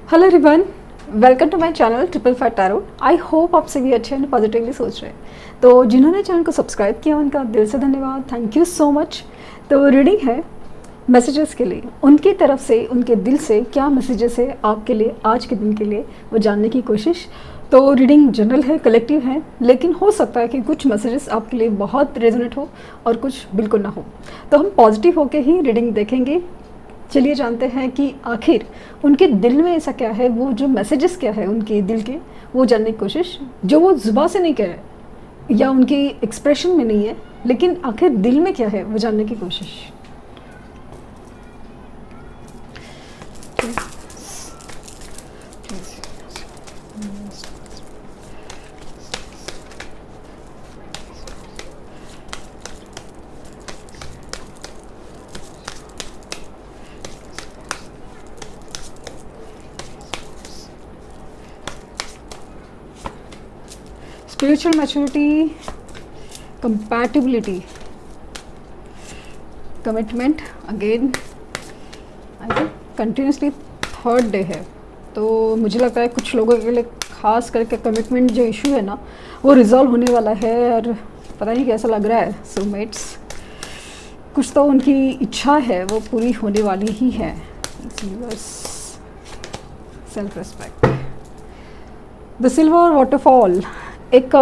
Hello everyone, welcome to my channel triple five tarot. I hope आप सभी अच्छे हैं, पॉजिटिवली सोच रहे हैं। तो जिन्होंने चैनल को सब्सक्राइब किया उनका दिल से धन्यवाद, थैंक यू सो मच। तो रीडिंग है मैसेजेस के लिए, उनकी तरफ से, उनके दिल से क्या मैसेजेस है आपके लिए आज के दिन के लिए, वो जानने की कोशिश। तो रीडिंग जनरल है, कलेक्टिव है, लेकिन हो सकता है कि कुछ मैसेजेस आपके लिए बहुत रेजोनेट हो और कुछ बिल्कुल ना हो। तो हम पॉजिटिव होकर ही रीडिंग देखेंगे। चलिए जानते हैं कि आखिर उनके दिल में ऐसा क्या है, वो जो मैसेजेस क्या है उनके दिल के, वो जानने की कोशिश, जो वो जुबान से नहीं कह रहे या उनकी एक्सप्रेशन में नहीं है, लेकिन आखिर दिल में क्या है वो जानने की कोशिश। Spiritual maturity, compatibility, commitment, again I think continuously third day है। तो मुझे लगता है कुछ लोगों के लिए खास करके कमिटमेंट जो इशू है ना, वो रिजॉल्व होने वाला है। और पता नहीं कैसा लग रहा है, सोलमेट्स कुछ तो उनकी इच्छा है वो पूरी होने वाली ही है। Self respect, the silver waterfall, एक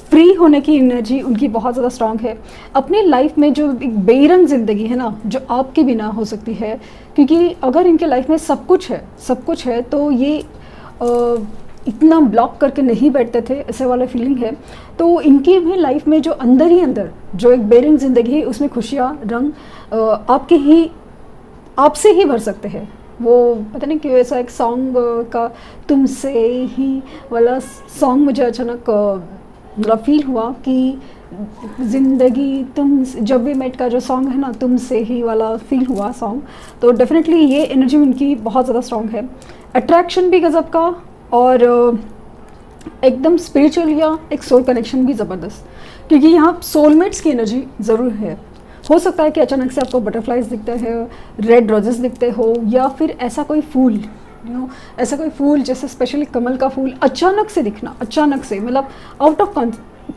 फ्री होने की एनर्जी उनकी बहुत ज़्यादा स्ट्रांग है। अपनी लाइफ में जो एक बेरंग ज़िंदगी है ना, जो आपके बिना हो सकती है, क्योंकि अगर इनके लाइफ में सब कुछ है तो ये इतना ब्लॉक करके नहीं बैठते थे, ऐसे वाला फीलिंग है। तो इनकी भी लाइफ में जो अंदर ही अंदर जो एक बेरंग ज़िंदगी है, उसमें खुशियाँ रंग आपसे ही भर सकते हैं। वो पता नहीं क्यों ऐसा एक सॉन्ग का तुमसे ही वाला सॉन्ग मुझे अचानक मतलब फील हुआ कि ज़िंदगी तुम जब भी मेट का जो सॉन्ग है ना, तुमसे ही वाला फील हुआ सॉन्ग। तो डेफिनेटली ये एनर्जी उनकी बहुत ज़्यादा स्ट्रॉन्ग है। अट्रैक्शन भी गज़ब का, और एकदम स्पिरिचुअल या एक सोल कनेक्शन भी ज़बरदस्त, क्योंकि यहाँ सोलमेट्स की एनर्जी ज़रूर है। हो सकता है कि अचानक से आपको बटरफ्लाइज दिखते हैं, रेड रोजेस दिखते हो, या फिर ऐसा कोई फूल, ऐसा कोई फूल जैसे स्पेशली कमल का फूल अचानक से दिखना, अचानक से मतलब आउट ऑफ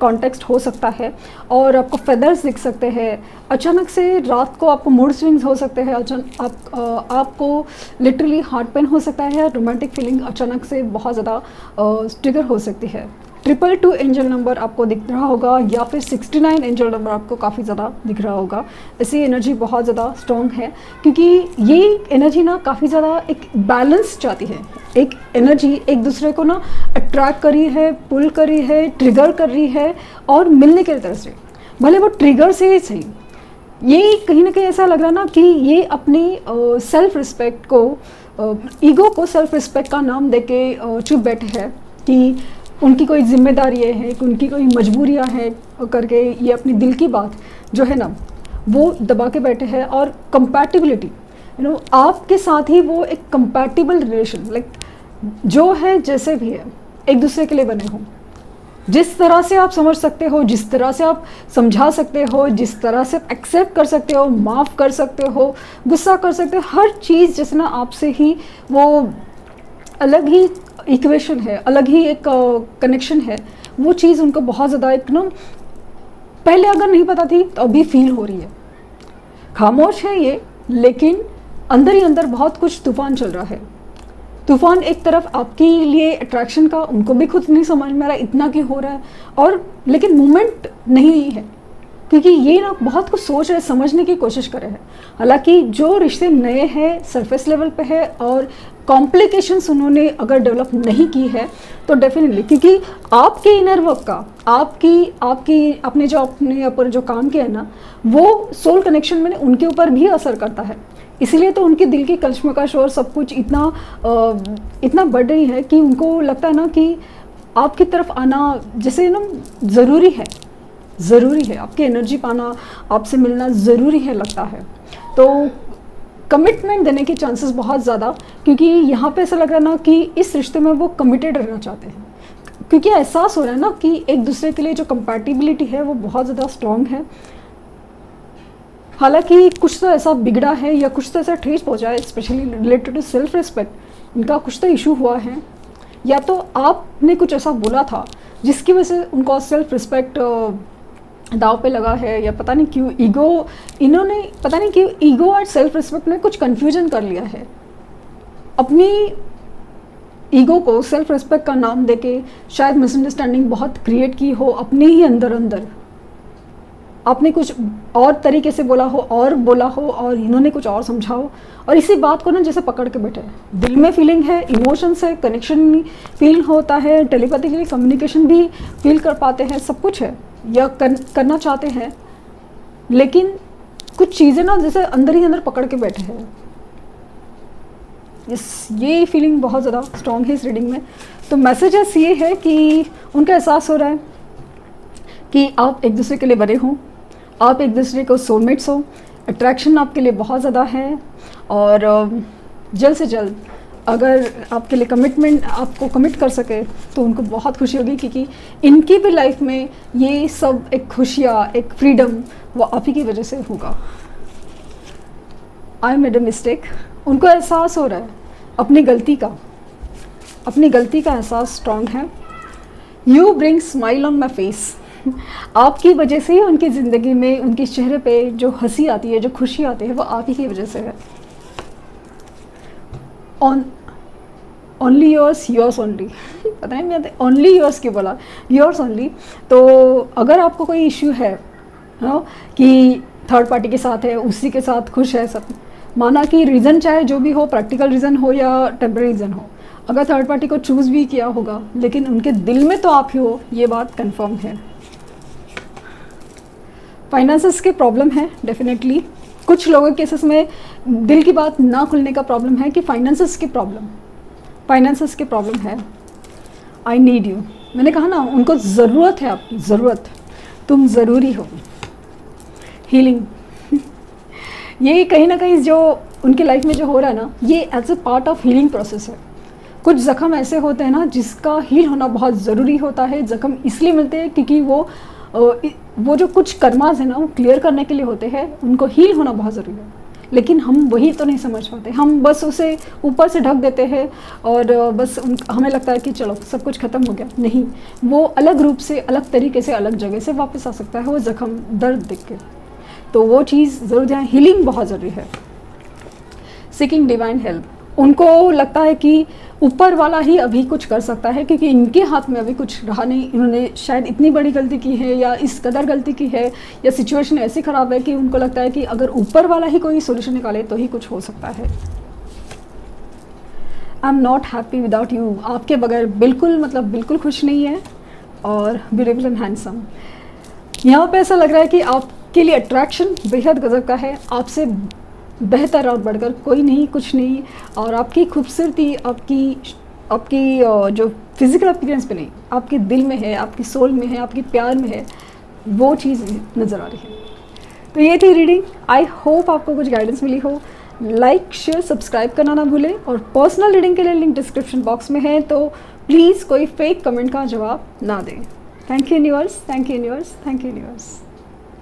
कॉन्टेक्स्ट हो सकता है। और आपको फेदर्स दिख सकते हैं अचानक से, रात को आपको मूड स्विंग्स हो सकते हैं, आपको लिटरली हार्ट पेन हो सकता है, रोमांटिक फीलिंग अचानक से बहुत ज़्यादा ट्रिगर हो सकती है। 222 एंजल नंबर आपको दिख रहा होगा, या फिर 69 एंजल नंबर आपको काफ़ी ज़्यादा दिख रहा होगा। ऐसी एनर्जी बहुत ज़्यादा स्ट्रॉन्ग है, क्योंकि ये एनर्जी ना काफ़ी ज़्यादा एक बैलेंस चाहती है। एक एनर्जी एक दूसरे को ना अट्रैक्ट कर रही है, पुल कर रही है, ट्रिगर कर रही है, और मिलने के तरफ से, भले वो ट्रिगर से ही सही। ये कहीं ना कहीं ऐसा लग रहा है ना कि ये अपनी सेल्फ रिस्पेक्ट को, ईगो को सेल्फ रिस्पेक्ट का नाम दे के चुप बैठे हैं कि उनकी कोई जिम्मेदारी है, कि उनकी कोई मजबूरियां हैं करके ये अपनी दिल की बात जो है ना वो दबा के बैठे हैं। और कंपैटिबिलिटी, आपके साथ ही वो एक कंपैटिबल रिलेशन, लाइक जो है जैसे भी है एक दूसरे के लिए बने हों। जिस तरह से आप समझ सकते हो, जिस तरह से आप समझा सकते हो, जिस तरह से आप एक्सेप्ट कर सकते हो, माफ़ कर सकते हो, गुस्सा कर सकते हो, हर चीज़ जैसे ना आपसे ही वो अलग ही इक्वेशन है, अलग ही एक कनेक्शन है। वो चीज़ उनको बहुत ज़्यादा एक ना पहले अगर नहीं पता थी तो अभी फील हो रही है। खामोश है ये, लेकिन अंदर ही अंदर बहुत कुछ तूफान चल रहा है। तूफान एक तरफ आपके लिए अट्रैक्शन का, उनको भी खुद नहीं समझ में आ रहा इतना क्यों हो रहा है, और लेकिन मूवमेंट नहीं है, क्योंकि ये ना बहुत कुछ सोच रहे, समझने की कोशिश कर रहे हैं। हालांकि जो रिश्ते नए हैं, सरफेस लेवल पे है, और कॉम्प्लिकेशंस उन्होंने अगर डेवलप नहीं की है तो डेफिनेटली, क्योंकि आपके इनर वर्क का, आपने जो अपने ऊपर जो काम किया है ना, वो सोल कनेक्शन में उनके ऊपर भी असर करता है। इसीलिए तो उनके दिल की कश्मकश और सब कुछ इतना बढ़ रही है कि उनको लगता है ना कि आपकी तरफ आना जैसे ना ज़रूरी है, आपकी एनर्जी पाना, आपसे मिलना ज़रूरी है लगता है। तो कमिटमेंट देने के चांसेस बहुत ज़्यादा, क्योंकि यहाँ पे ऐसा लग रहा है ना कि इस रिश्ते में वो कमिटेड रहना चाहते हैं, क्योंकि एहसास हो रहा है ना कि एक दूसरे के लिए जो कंपैटिबिलिटी है वो बहुत ज़्यादा स्ट्रॉन्ग है। हालांकि कुछ तो ऐसा बिगड़ा है या कुछ तो ऐसा ठेस पहुंचा है, specially related to self respect, इनका कुछ तो इशू हुआ है, या तो आपने कुछ ऐसा बोला था जिसकी वजह से उनको सेल्फ रिस्पेक्ट दाव पे लगा है, या पता नहीं क्यों ईगो, इन्होंने पता नहीं क्यों ईगो और सेल्फ रिस्पेक्ट में कुछ कन्फ्यूजन कर लिया है। अपनी ईगो को सेल्फ रिस्पेक्ट का नाम देके शायद मिसअंडरस्टैंडिंग बहुत क्रिएट की हो अपने ही अंदर अंदर। आपने कुछ और तरीके से बोला हो और इन्होंने कुछ और समझा हो, और इसी बात को ना जैसे पकड़ के बैठे हैं। दिल में फीलिंग है, इमोशंस है, कनेक्शन फील होता है, टेलीपैथिकली कम्युनिकेशन भी फील कर पाते हैं, सब कुछ है या करना चाहते हैं, लेकिन कुछ चीज़ें ना जैसे अंदर ही अंदर पकड़ के बैठे हैं। ये फीलिंग बहुत ज़्यादा स्ट्रॉन्ग है इस रीडिंग में। तो मैसेजेस ये है कि उनका एहसास हो रहा है कि आप एक दूसरे के लिए बने हो, आप एक दूसरे को सोलमेट्स हो, अट्रैक्शन आपके लिए बहुत ज़्यादा है, और जल्द से जल्द अगर आपके लिए कमिटमेंट आपको कमिट कर सके तो उनको बहुत खुशी होगी, क्योंकि इनकी भी लाइफ में ये सब एक खुशियाँ, एक फ्रीडम वो आप ही की वजह से होगा। आई मेड अ मिस्टेक, उनको एहसास हो रहा है अपनी गलती का एहसास स्ट्रॉन्ग है। You bring smile on my face, आपकी वजह से ही उनकी ज़िंदगी में, उनके चेहरे पे जो हंसी आती है, जो खुशी आती है, वो आप ही की वजह से है। ओनली योर्स ओनली, पता नहीं मैं ओनली योर्स क्यों बोला, योर्स ओनली। तो अगर आपको कोई इश्यू है कि थर्ड पार्टी के साथ है, उसी के साथ खुश है सब, माना कि रीज़न चाहे जो भी हो, प्रैक्टिकल रीज़न हो या टेम्पररी रीज़न हो, अगर थर्ड पार्टी को चूज़ भी किया होगा, लेकिन उनके दिल में तो आप ही हो, ये बात कंफर्म है। फाइनेंसेस के प्रॉब्लम है डेफिनेटली, कुछ लोगों के केसेस में दिल की बात ना खुलने का प्रॉब्लम है कि फाइनेंसेस की प्रॉब्लम है। आई नीड यू, मैंने कहा ना, उनको ज़रूरत है आपकी, ज़रूरत, तुम ज़रूरी हो। हीलिंग ये कहीं ना कहीं जो उनकी लाइफ में जो हो रहा है ना, ये as a part of healing process है। कुछ ज़ख्म ऐसे होते हैं ना जिसका हील होना बहुत ज़रूरी होता है। ज़ख्म इसलिए मिलते हैं क्योंकि वो जो कुछ कर्मास है ना, वो क्लियर करने के लिए होते हैं, उनको हील होना बहुत ज़रूरी है। लेकिन हम वही तो नहीं समझ पाते, हम बस उसे ऊपर से ढक देते हैं और बस हमें लगता है कि चलो सब कुछ ख़त्म हो गया। नहीं, वो अलग रूप से, अलग तरीके से, अलग जगह से वापस आ सकता है वो ज़ख्म, दर्द देख के। तो वो चीज़ ज़रूर ध्यान, हीलिंग बहुत ज़रूरी है। सीकिंग डिवाइन हेल्प, उनको लगता है कि ऊपर वाला ही अभी कुछ कर सकता है, क्योंकि इनके हाथ में अभी कुछ रहा नहीं। इन्होंने शायद इतनी बड़ी गलती की है या इस कदर गलती की है, या सिचुएशन ऐसी ख़राब है कि उनको लगता है कि अगर ऊपर वाला ही कोई सोल्यूशन निकाले तो ही कुछ हो सकता है। I am not happy without you, आपके बगैर बिल्कुल, मतलब बिल्कुल खुश नहीं है। और ब्यूटीफुल एंड हैंडसम, यहाँ पे ऐसा लग रहा है कि आपके लिए अट्रैक्शन बेहद गजब का है, आपसे बेहतर और बढ़कर कोई नहीं, कुछ नहीं। और आपकी खूबसूरती, आपकी जो फिज़िकल अपीयरेंस पे नहीं, आपके दिल में है, आपकी सोल में है, आपके प्यार में है, वो चीज़ नज़र आ रही है। तो ये थी रीडिंग। आई होप आपको कुछ गाइडेंस मिली हो। लाइक, शेयर, सब्सक्राइब करना ना भूलें, और पर्सनल रीडिंग के लिए लिंक डिस्क्रिप्शन बॉक्स में है, तो प्लीज़ कोई फेक कमेंट का जवाब ना दें। Thank you universe, thank you universe, thank you universe.